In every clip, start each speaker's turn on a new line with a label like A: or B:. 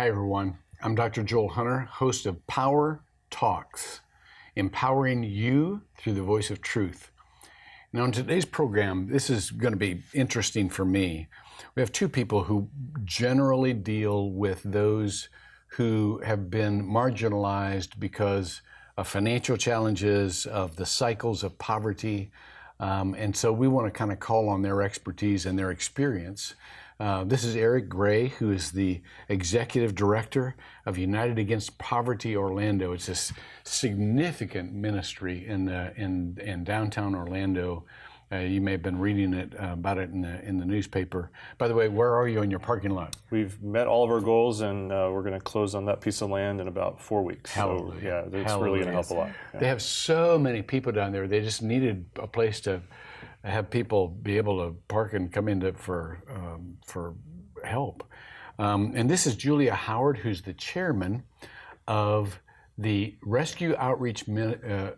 A: Hi, everyone. I'm Dr. Joel Hunter, host of Power Talks, empowering you through the voice of truth. Now, in today's program, this is going to be interesting for me. We have two people who generally deal with those who have been marginalized because of financial challenges, of the cycles of poverty. And so we want to kind of call on their expertise and their experience. This is Eric Gray, who is the Executive Director of United Against Poverty Orlando. It's a significant ministry in downtown Orlando. You may have been reading about it in the newspaper. By the way, where are you in your parking lot?
B: We've met all of our goals, and we're going to close on that piece of land in about 4 weeks.
A: Hallelujah.
B: So, yeah, it's really going to help a lot. Yeah.
A: They have so many people down there. They just needed a place to have people be able to park and come in for help. And this is Julia Howard, who's the chairman of the Rescue Outreach Mission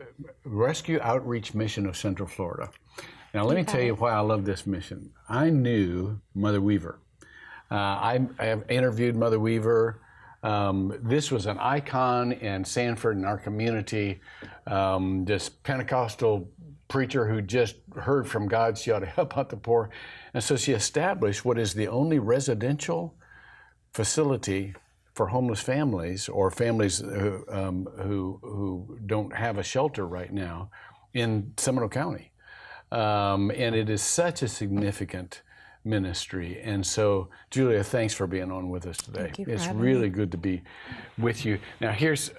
A: of Central Florida. Now, let me tell you why I love this mission. I knew Mother Weaver. I have interviewed Mother Weaver. This was an icon in Sanford in our community. This Pentecostal preacher who just heard from God she ought to help out the poor. And so she established what is the only residential facility for homeless families or families who don't have a shelter right now in Seminole County. And it is such a significant ministry. And so, Julia, thanks for being on with us today.
C: Thank you for
A: it's
C: having
A: really
C: me.
A: good to be with you. Now, here's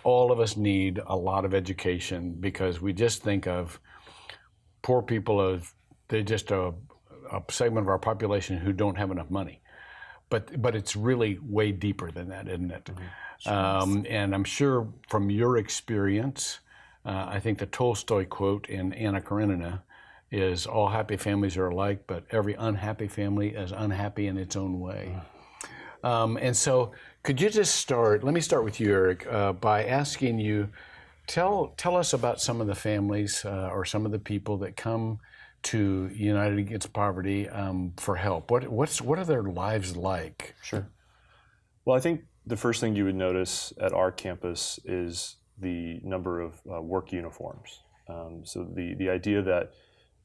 A: all of us need a lot of education because we just think of poor people as they're just a segment of our population who don't have enough money. But it's really way deeper than that, isn't it? Mm-hmm. And I'm sure from your experience, I think the Tolstoy quote in Anna Karenina is all happy families are alike, but every unhappy family is unhappy in its own way. And so could you just let me start with you, Eric, by asking you, tell us about some of the families or some of the people that come to United Against Poverty for help. What are their lives like?
B: Sure. Well, I think the first thing you would notice at our campus is the number of work uniforms. So the idea that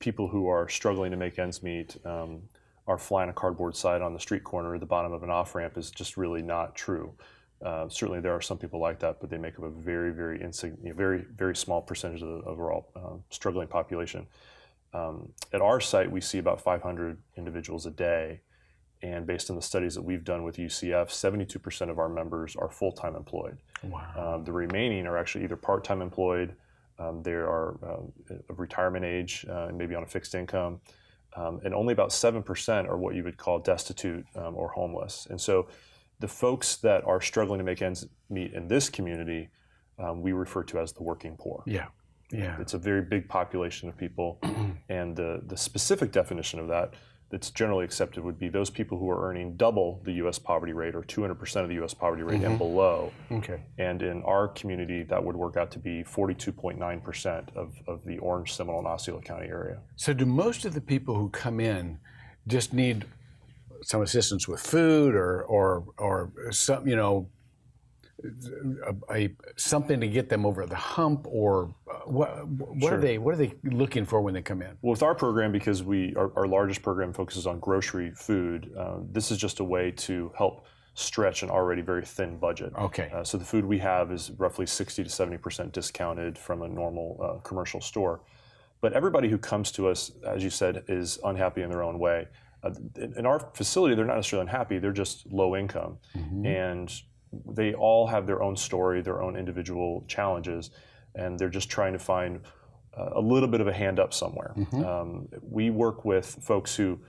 B: people who are struggling to make ends meet are flying a cardboard sign on the street corner at the bottom of an off-ramp is just really not true. Certainly there are some people like that, but they make up a very, very very small percentage of the overall struggling population. At our site, we see about 500 individuals a day, and based on the studies that we've done with UCF, 72% of our members are full-time employed.
A: Wow.
B: The remaining are actually either part-time employed, they are of retirement age, and maybe on a fixed income, and only about 7% are what you would call destitute or homeless. And so the folks that are struggling to make ends meet in this community, we refer to as the working poor.
A: Yeah. Yeah.
B: It's a very big population of people, and the specific definition of that that's generally accepted would be those people who are earning double the U.S. poverty rate or 200% of the U.S. poverty rate and below.
A: Okay.
B: And in our community, that would work out to be 42.9% of the Orange, Seminole, and Osceola County area.
A: So do most of the people who come in just need some assistance with food or some, something to get them over the hump, or what
B: Sure.
A: are they looking for when they come in?
B: Well, with our program, because our largest program focuses on grocery food, this is just a way to help stretch an already very thin budget.
A: Okay.
B: So the food we have is roughly 60 to 70% discounted from a normal commercial store. But everybody who comes to us, as you said, is unhappy in their own way. In our facility, they're not necessarily unhappy, they're just low income. And they all have their own story, their own individual challenges, and they're just trying to find a little bit of a hand up somewhere. We work with folks who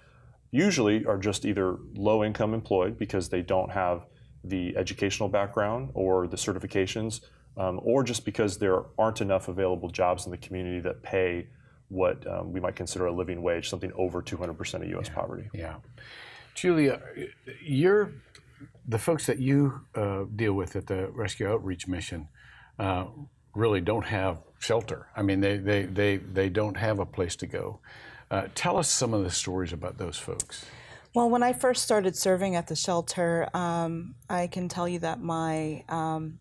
B: usually are just either low income employed because they don't have the educational background or the certifications, or just because there aren't enough available jobs in the community that pay what we might consider a living wage, something over 200% of U.S. poverty.
A: Yeah. Julia, the folks that you deal with at the Rescue Outreach Mission really don't have shelter. I mean, they don't have a place to go. Tell us some of the stories about those folks.
C: Well, when I first started serving at the shelter, I can tell you that my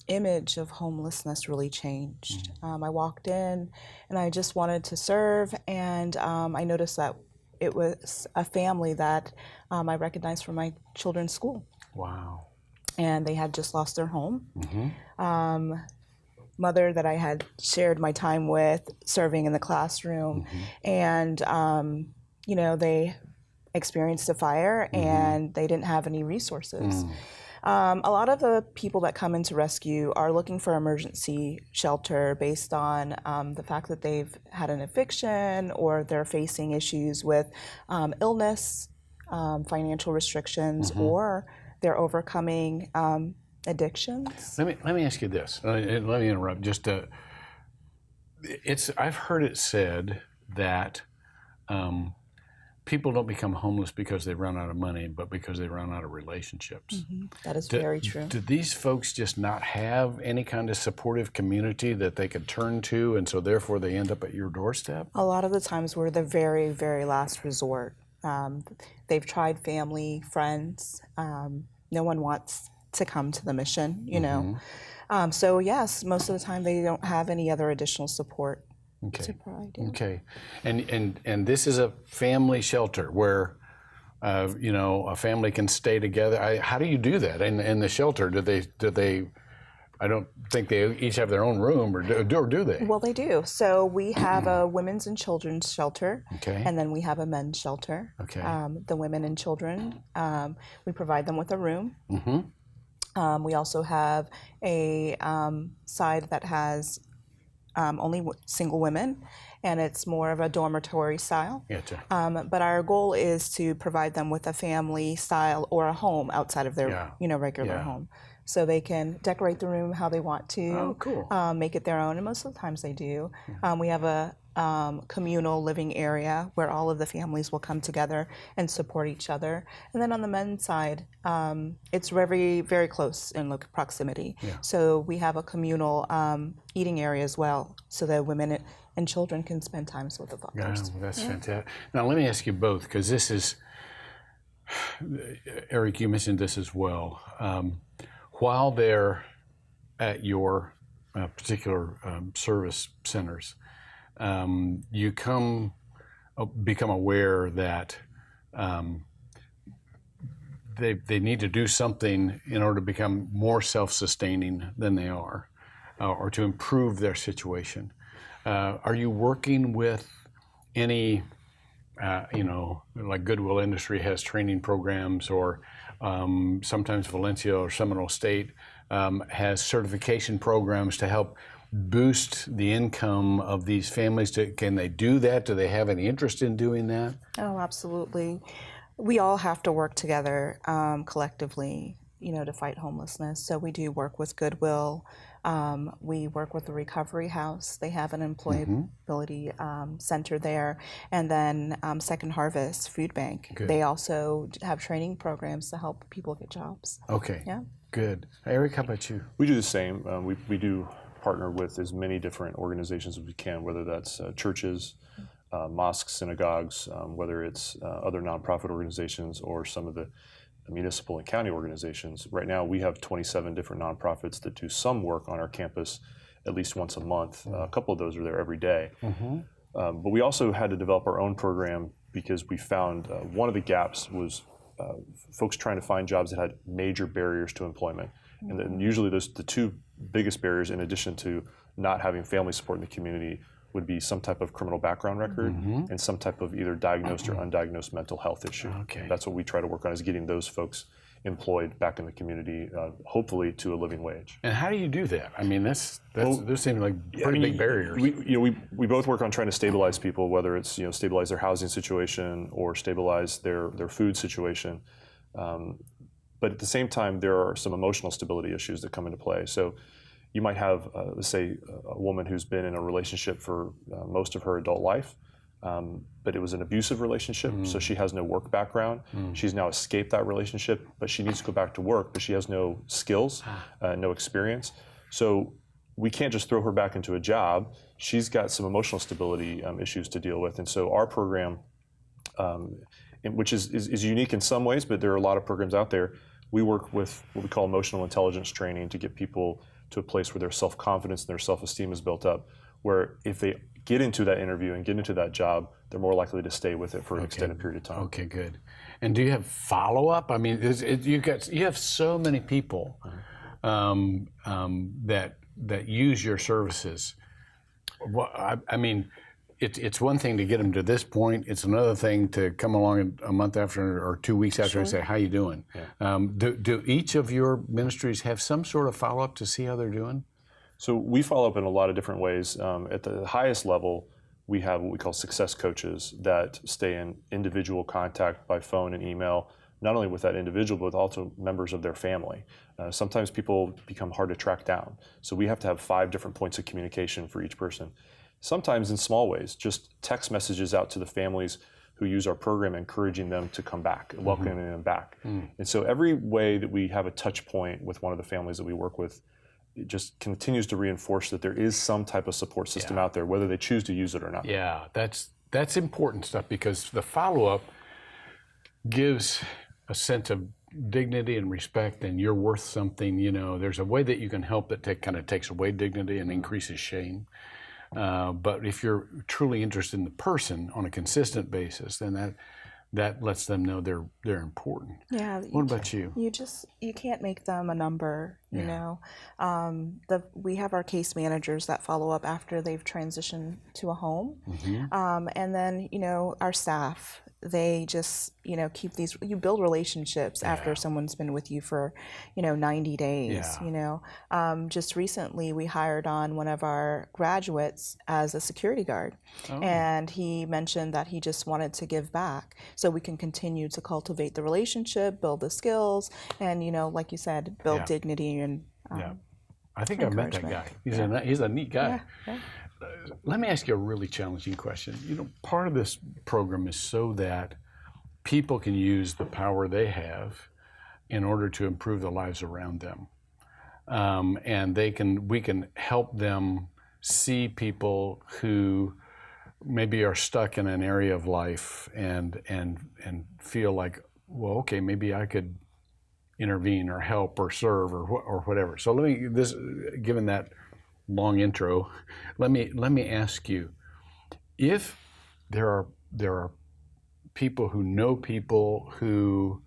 C: image of homelessness really changed. I walked in and I just wanted to serve, and I noticed that it was a family that I recognized from my children's school.
A: Wow.
C: And they had just lost their home. Mother that I had shared my time with, serving in the classroom, and you know, they experienced a fire and they didn't have any resources. A lot of the people that come into rescue are looking for emergency shelter based on the fact that they've had an eviction or they're facing issues with illness, financial restrictions, or they're overcoming addictions.
A: Let me ask you this. Let me interrupt. I've heard it said that people don't become homeless because they run out of money, but because they run out of relationships.
C: That is very true.
A: Do these folks just not have any kind of supportive community that they could turn to, and so therefore they end up at your doorstep?
C: A lot of the times we're the very, very last resort. They've tried family, friends. No one wants to come to the mission, you know. So yes, most of the time they don't have any other additional support to provide. Yeah.
A: Okay, and this is a family shelter where, you know, a family can stay together. How do you do that in the shelter? Do they? I don't think they each have their own room, or do they?
C: Well, they do. So we have a women's and children's shelter, and then we have a men's shelter.
A: Okay.
C: The women and children, we provide them with a room. We also have a side that has only single women, and it's more of a dormitory style.
A: Gotcha.
C: But our goal is to provide them with a family style or a home outside of their regular home. So they can decorate the room how they want to,
A: Oh, cool.
C: make it their own, and most of the times they do. We have a communal living area where all of the families will come together and support each other. And then on the men's side, it's very, very close in proximity. So we have a communal eating area as well, so that women and children can spend time with the fathers.
A: Yeah, that's fantastic. Now let me ask you both, because this is, Eric, you mentioned this as well. While they're at your particular service centers, you become aware that they need to do something in order to become more self-sustaining than they are, or to improve their situation. Are you working with any, like Goodwill Industry has training programs, or sometimes Valencia or Seminole State has certification programs to help boost the income of these families? Can they do that? Do they have any interest in doing that?
C: Oh, absolutely. We all have to work together collectively, to fight homelessness. So we do work with Goodwill. We work with the Recovery House. They have an employability center there. And then Second Harvest Food Bank.
A: Good.
C: They also have training programs to help people get jobs.
A: Okay.
C: Yeah.
A: Good. Eric, how about you?
B: We do the same. We do partner with as many different organizations as we can, whether that's churches, mosques, synagogues, whether it's other nonprofit organizations or some of the municipal and county organizations. Right now we have 27 different nonprofits that do some work on our campus at least once a month. A couple of those are there every day. But we also had to develop our own program because we found one of the gaps was folks trying to find jobs that had major barriers to employment. And then usually the two biggest barriers, in addition to not having family support in the community, would be some type of criminal background record and some type of either diagnosed or undiagnosed mental health issue.
A: Okay.
B: That's what we try to work on, is getting those folks employed back in the community, hopefully to a living wage.
A: And how do you do that? I mean, those seem like pretty big barriers.
B: We both work on trying to stabilize people, whether it's stabilize their housing situation or stabilize their food situation. But at the same time, there are some emotional stability issues that come into play. So you might have, let's say, a woman who's been in a relationship for most of her adult life, but it was an abusive relationship, so she has no work background. She's now escaped that relationship, but she needs to go back to work, but she has no skills, no experience. So we can't just throw her back into a job. She's got some emotional stability issues to deal with. And so our program which is unique in some ways, but there are a lot of programs out there. We work with what we call emotional intelligence training to get people to a place where their self-confidence and their self-esteem is built up, where if they get into that interview and get into that job, they're more likely to stay with it for an extended period of time.
A: Okay, good. And do you have follow-up? I mean, you have so many people that use your services. Well, I mean, it's one thing to get them to this point. It's another thing to come along a month after or 2 weeks after and say, "How you doing?" Yeah. Do each of your ministries have some sort of follow-up to see how they're doing?
B: So we follow up in a lot of different ways. At the highest level, we have what we call success coaches that stay in individual contact by phone and email, not only with that individual, but also members of their family. Sometimes people become hard to track down. So we have to have 5 different points of communication for each person. Sometimes in small ways, just text messages out to the families who use our program, encouraging them to come back, and welcoming them back. And so every way that we have a touch point with one of the families that we work with, it just continues to reinforce that there is some type of support system out there, whether they choose to use it or not.
A: Yeah, that's important stuff, because the follow-up gives a sense of dignity and respect, and you're worth something. You know, there's a way that you can help that kind of takes away dignity and increases shame. But if you're truly interested in the person on a consistent basis, then that lets them know they're important.
C: Yeah.
A: What about you?
C: You can't make them a number. You know, we have our case managers that follow up after they've transitioned to a home, and then our staff. They just keep these. You build relationships after someone's been with you for 90 days. Just recently we hired on one of our graduates as a security guard, and he mentioned that he just wanted to give back so we can continue to cultivate the relationship, build the skills, and like you said, build dignity and
A: I think I've met that guy. He's a neat guy.
C: Yeah.
A: Let me ask you a really challenging question. Part of this program is so that people can use the power they have in order to improve the lives around them, and we can help them see people who maybe are stuck in an area of life and feel like, well, okay, maybe I could intervene or help or serve or whatever. So given that long intro, let me ask you, if there are people who know people who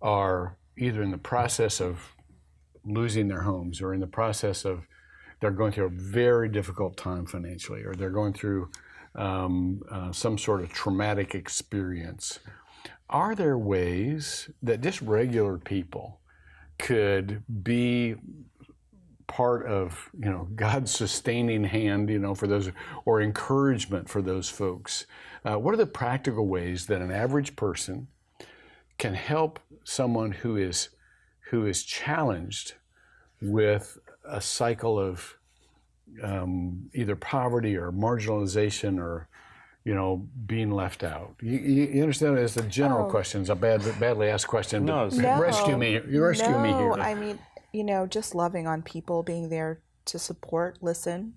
A: are either in the process of losing their homes, or in the process of they're going through a very difficult time financially, or they're going through some sort of traumatic experience, are there ways that just regular people could be part of God's sustaining hand for those, or encouragement for those folks? What are the practical ways that an average person can help someone who is challenged with a cycle of either poverty or marginalization or being left out? You understand? It's a general question. It's a badly asked question.
B: No,
A: rescue me. You rescue me here.
C: I mean, just loving on people, being there to support, listen.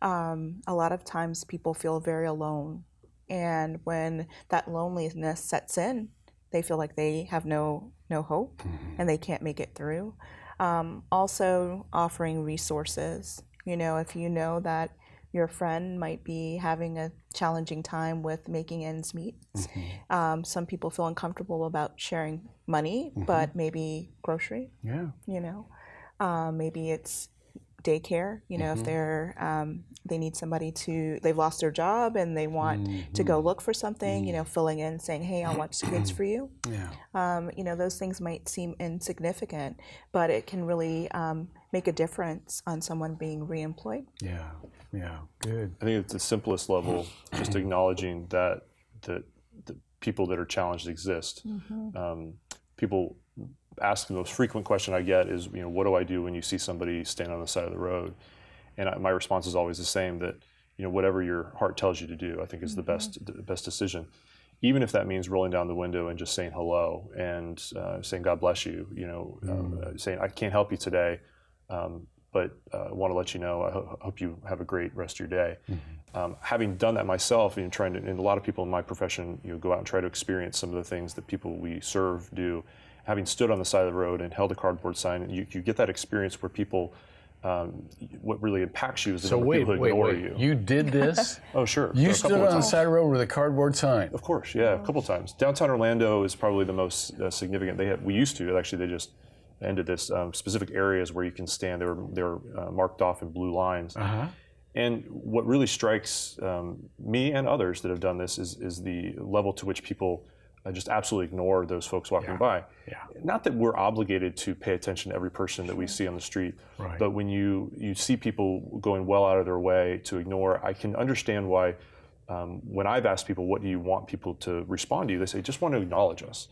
C: A lot of times people feel very alone. And when that loneliness sets in, they feel like they have no hope and they can't make it through. Also offering resources. If you know that your friend might be having a challenging time with making ends meet. Some people feel uncomfortable about sharing money, but maybe grocery. Maybe it's daycare. If they need somebody they've lost their job and they want to go look for something. Filling in, saying, "Hey, I'll watch the kids for you." Those things might seem insignificant, but it can really make a difference on someone being reemployed.
A: Yeah, good.
B: I think at the simplest level, just acknowledging that the people that are challenged exist. People ask the most frequent question I get is, what do I do when you see somebody standing on the side of the road? And my response is always the same, that whatever your heart tells you to do, I think is the best decision. Even if that means rolling down the window and just saying hello and saying God bless you, saying I can't help you today. but I want to let you know, I hope you have a great rest of your day. Having done that myself, and a lot of people in my profession, go out and try to experience some of the things that people we serve do. Having stood on the side of the road and held a cardboard sign, you get that experience where people, what really impacts you is the
A: So
B: number of people who ignore you.
A: You did this?
B: Oh, sure.
A: You
B: A
A: stood
B: couple of
A: on the
B: times.
A: side of the road with a cardboard sign?
B: Of course, yeah, a couple times. Downtown Orlando is probably the most significant. We used to, actually, they just ended this, specific areas where you can stand. They were marked off in blue lines. And what really strikes me and others that have done this is the level to which people just absolutely ignore those folks walking by. Not that we're obligated to pay attention to every person that we see on the street, but when you see people going well out of their way to ignore, I can understand why when I've asked people, what do you want people to respond to you, they say, just want to acknowledge us.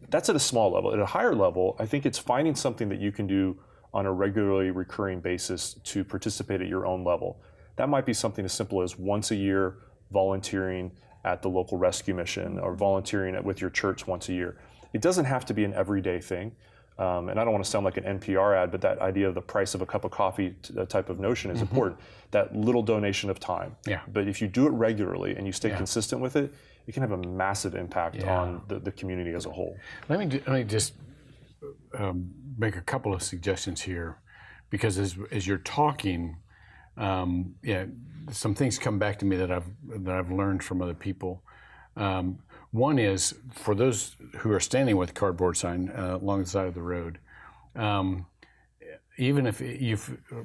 B: That's at a small level. At a higher level, I think it's finding something that you can do on a regularly recurring basis to participate at your own level. That might be something as simple as once a year volunteering at the local rescue mission or volunteering with your church once a year. It doesn't have to be an everyday thing. And I don't want to sound like an NPR ad, but that idea of the price of a cup of coffee type of notion is important. That little donation of time. But if you do it regularly and you stay consistent with it, it can have a massive impact on the community as a whole.
A: Let me just make a couple of suggestions here, because as you're talking, some things come back to me that I've learned from other people. One is, for those who are standing with a cardboard sign along the side of the road, even if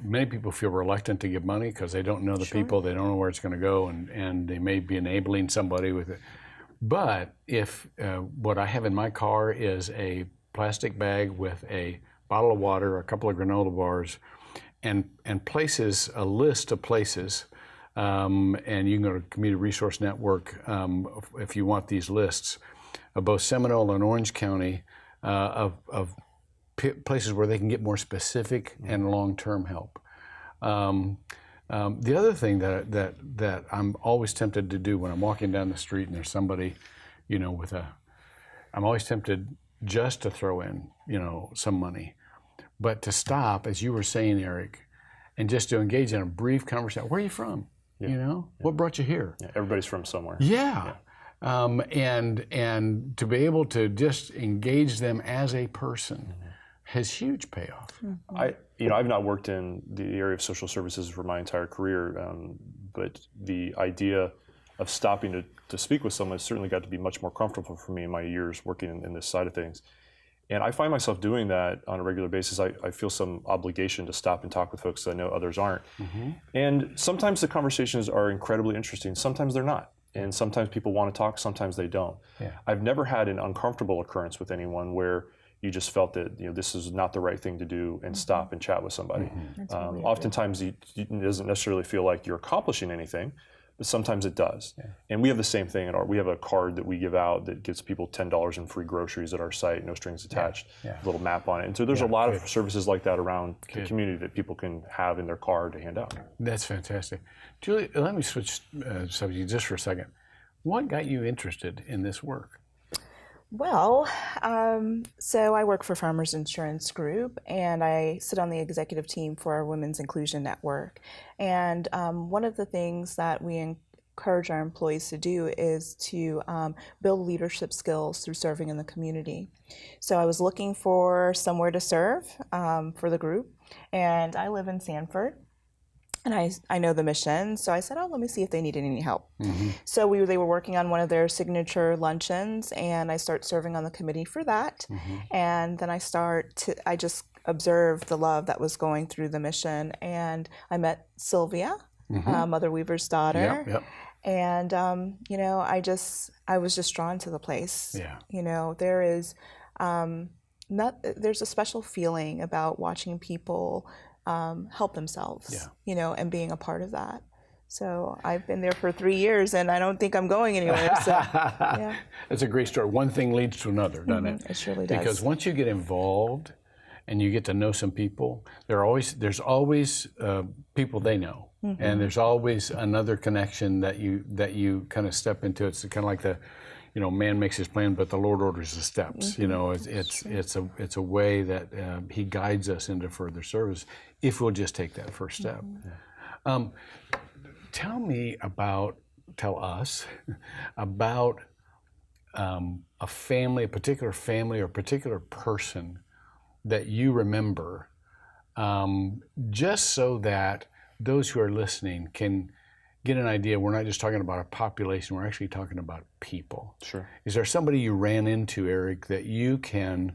A: many people feel reluctant to give money because they don't know the people, they don't know where it's going to go, and they may be enabling somebody with it. But if what I have in my car is a plastic bag with a bottle of water, a couple of granola bars, and places a list of places, and you can go to Community Resource Network if you want these lists of both Seminole and Orange County of places where they can get more specific and long-term help. The other thing that I'm always tempted to do when I'm walking down the street and there's somebody, I'm always tempted just to throw in, some money. But to stop, as you were saying, Eric, and just to engage in a brief conversation. Where are you from? What brought you here?
B: Everybody's from somewhere.
A: And to be able to just engage them as a person has huge payoff.
B: I've not worked in the area of social services for my entire career, but the idea of stopping to speak with someone has certainly got to be much more comfortable for me in my years working in this side of things. And I find myself doing that on a regular basis. I feel some obligation to stop and talk with folks that I know others aren't. And sometimes the conversations are incredibly interesting. Sometimes they're not. And sometimes people want to talk, sometimes they don't. I've never had an uncomfortable occurrence with anyone where you just felt that this is not the right thing to do and stop and chat with somebody. Really oftentimes it doesn't necessarily feel like you're accomplishing anything, but sometimes it does. And we have the same thing we have a card that we give out that gives people $10 in free groceries at our site, no strings attached, a little map on it. And so there's a lot of services like that around the community that people can have in their card to hand out.
A: That's fantastic. Julie, let me switch subject just for a second. What got you interested in this work?
C: Well, so I work for Farmers Insurance Group, and I sit on the executive team for our Women's Inclusion Network. And one of the things that we encourage our employees to do is to build leadership skills through serving in the community. So I was looking for somewhere to serve for the group, and I live in Sanford. And I know the mission, so I said, let me see if they needed any help. So they were working on one of their signature luncheons, and I start serving on the committee for that. And then I just observed the love that was going through the mission, and I met Sylvia, Mother Weaver's daughter. And I was just drawn to the place. There is there's a special feeling about watching people help themselves, and being a part of that. So I've been there for 3 years, and I don't think I'm going anywhere. So,
A: It's a great story. One thing leads to another, doesn't it?
C: It surely does.
A: Because once you get involved and you get to know some people, there's always people they know, and there's always another connection that you kind of step into. It's kind of like man makes his plan, but the Lord orders the steps. It's a way that He guides us into further service if we'll just take that first step. Tell us about a particular family or particular person that you remember, just so that those who are listening can get an idea. We're not just talking about a population, we're actually talking about people.
B: Sure.
A: Is there somebody you ran into, Eric, that you can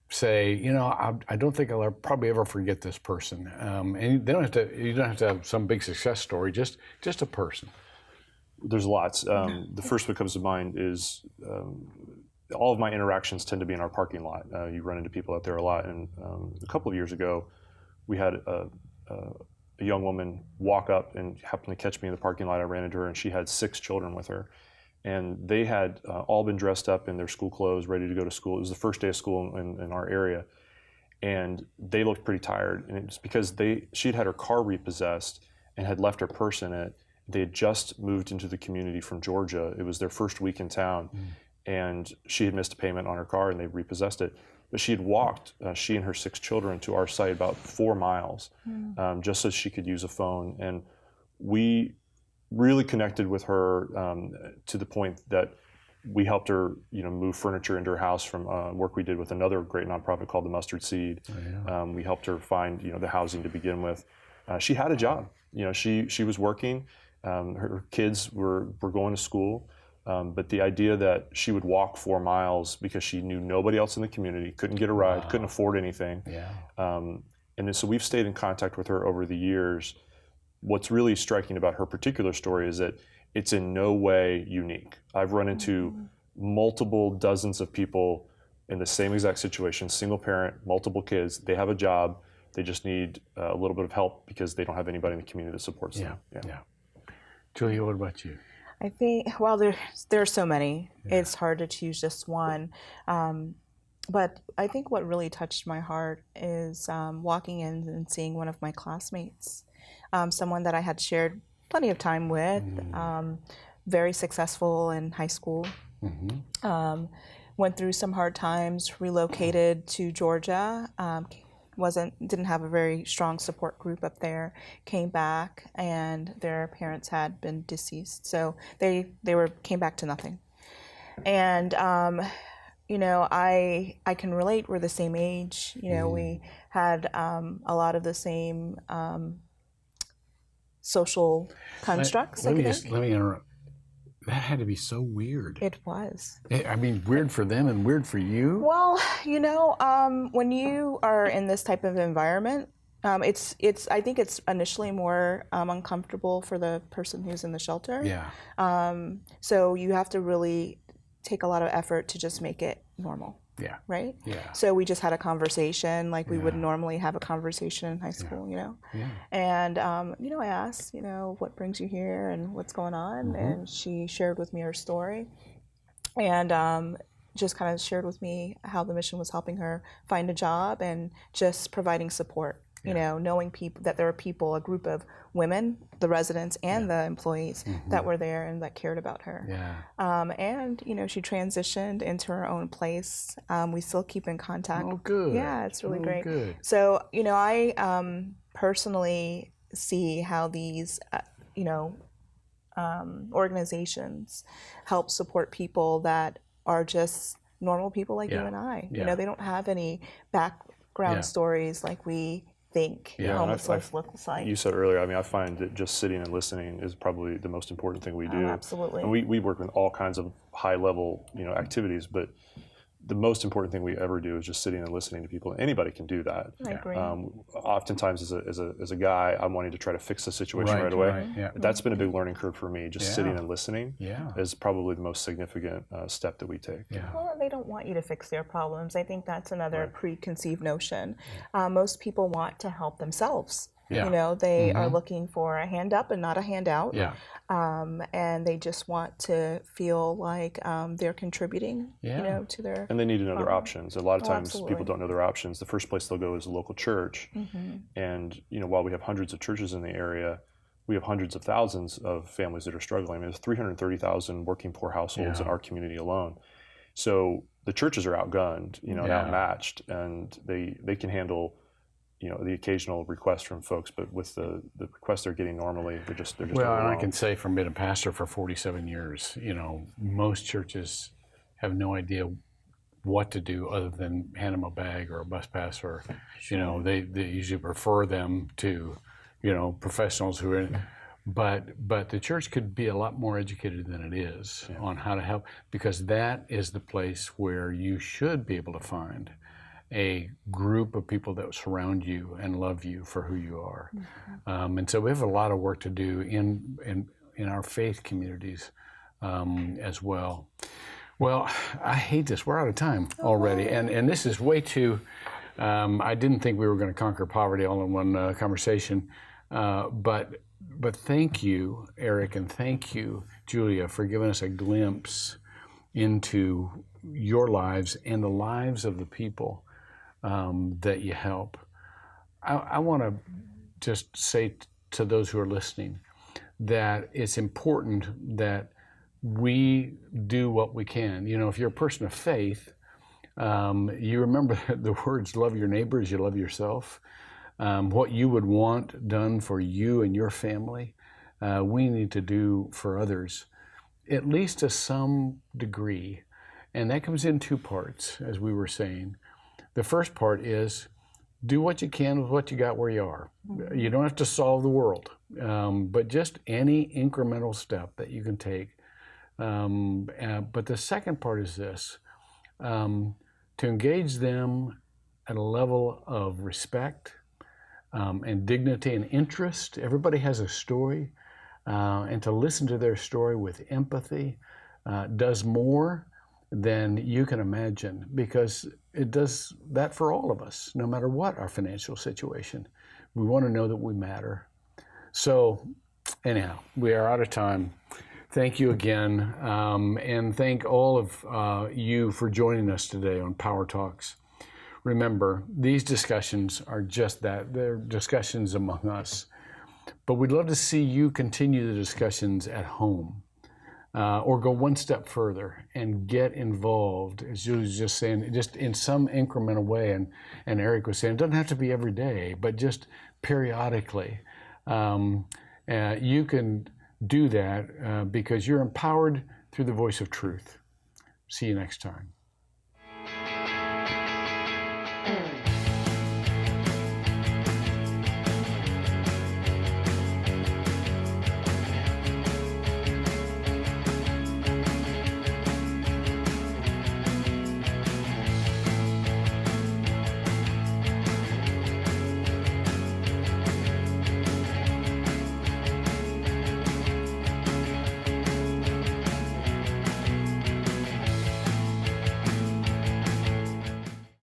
A: say, I don't think I'll probably ever forget this person? And you don't have to have some big success story, just a person.
B: There's lots. The first that comes to mind is all of my interactions tend to be in our parking lot. You run into people out there a lot. And a couple of years ago, we had a young woman walk up and happened to catch me in the parking lot. I ran into her, and she had 6 children with her. And they had all been dressed up in their school clothes, ready to go to school. It was the first day of school in our area. And they looked pretty tired. And it was because she'd had her car repossessed and had left her purse in it. They had just moved into the community from Georgia. It was their first week in town. And she had missed a payment on her car, and they repossessed it. But she had walked, she and her 6 children, to our site about 4 miles, just so she could use a phone. And we really connected with her to the point that we helped her, move furniture into her house from work we did with another great nonprofit called the Mustard Seed. We helped her find, the housing to begin with. She had a job. She was working. Her kids were going to school. But the idea that she would walk 4 miles because she knew nobody else in the community, couldn't get a ride, couldn't afford anything. And then, so we've stayed in contact with her over the years. What's really striking about her particular story is that it's in no way unique. I've run into multiple dozens of people in the same exact situation, single parent, multiple kids. They have a job. They just need a little bit of help because they don't have anybody in the community that supports them.
A: Yeah. Julia, what about you?
C: I think, there are so many. It's hard to choose just one. But I think what really touched my heart is walking in and seeing one of my classmates, someone that I had shared plenty of time with, very successful in high school, went through some hard times, relocated to Georgia, didn't have a very strong support group up there, came back, and their parents had been deceased, so they came back to nothing. And I can relate. We're the same age. We had a lot of the same social constructs.
A: Let me interrupt. That had to be so weird.
C: It was.
A: I mean, weird for them and weird for you?
C: Well, when you are in this type of environment, I think it's initially more uncomfortable for the person who's in the shelter.
A: Yeah.
C: So you have to really take a lot of effort to just make it normal.
A: Yeah.
C: Right?
A: Yeah.
C: So we just had a conversation like we would normally have a conversation in high school, Yeah. And, I asked, what brings you here and what's going on? And she shared with me her story and just kind of shared with me how the mission was helping her find a job and just providing support. Knowing that there are a group of women, the residents and the employees that were there and that cared about her.
A: Yeah.
C: And, she transitioned into her own place. We still keep in contact.
A: Oh, good.
C: Yeah, it's really great.
A: Good.
C: So, I personally see how these, organizations help support people that are just normal people like you and I.
A: Yeah.
C: They don't have any background stories like we think homelessness looks like.
B: You said earlier, I find that just sitting and listening is probably the most important thing we do.
C: Absolutely.
B: And we work with all kinds of high-level, activities, but the most important thing we ever do is just sitting and listening to people. Anybody can do that.
C: I agree.
B: Oftentimes, as a guy, I'm wanting to try to fix the situation right away.
A: Right, yeah.
B: That's been a big learning curve for me. Just sitting and listening
A: Yeah.
B: is probably the most significant step that we take.
A: Yeah.
C: Well, they don't want you to fix their problems. I think that's another preconceived notion. Most people want to help themselves.
A: Yeah.
C: They are looking for a hand up and not a handout.
A: Yeah.
C: And they just want to feel like they're contributing, to their...
B: And they need to know their options. A lot of times
C: absolutely.
B: people don't know their options. The first place they'll go is a local church. And while we have hundreds of churches in the area, we have hundreds of thousands of families that are struggling. I mean, there's 330,000 working poor households in our community alone. So the churches are outgunned, and outmatched, and they can handle, the occasional request from folks, but with the requests they're getting normally, they're just
A: well, and
B: overwhelmed.
A: I can say from being a pastor for 47 years, most churches have no idea what to do other than hand them a bag or a bus pass, or they usually refer them to professionals who are but the church could be a lot more educated than it is on how to help, because that is the place where you should be able to find a group of people that surround you and love you for who you are. And so we have a lot of work to do in our faith communities as well. Well, I hate this. We're out of time already, and this is way too. I didn't think we were going to conquer poverty all in one conversation, but thank you, Eric, and thank you, Julia, for giving us a glimpse into your lives and the lives of the people that you help. I want to just say to those who are listening that it's important that we do what we can. If you're a person of faith, you remember the words, love your neighbor as you love yourself. What you would want done for you and your family, we need to do for others, at least to some degree. And that comes in two parts, as we were saying. The first part is do what you can with what you got where you are. You don't have to solve the world, but just any incremental step that you can take. But the second part is this, to engage them at a level of respect and dignity and interest. Everybody has a story, and to listen to their story with empathy does more than you can imagine, because it does that for all of us, no matter what our financial situation. We want to know that we matter. So anyhow, we are out of time. Thank you again, and thank all of you for joining us today on Power Talks. Remember, these discussions are just that. They're discussions among us. But we'd love to see you continue the discussions at home, or go one step further and get involved, as Julie was just saying, just in some incremental way. And Eric was saying, it doesn't have to be every day, but just periodically. You can do that because you're empowered through the voice of truth. See you next time.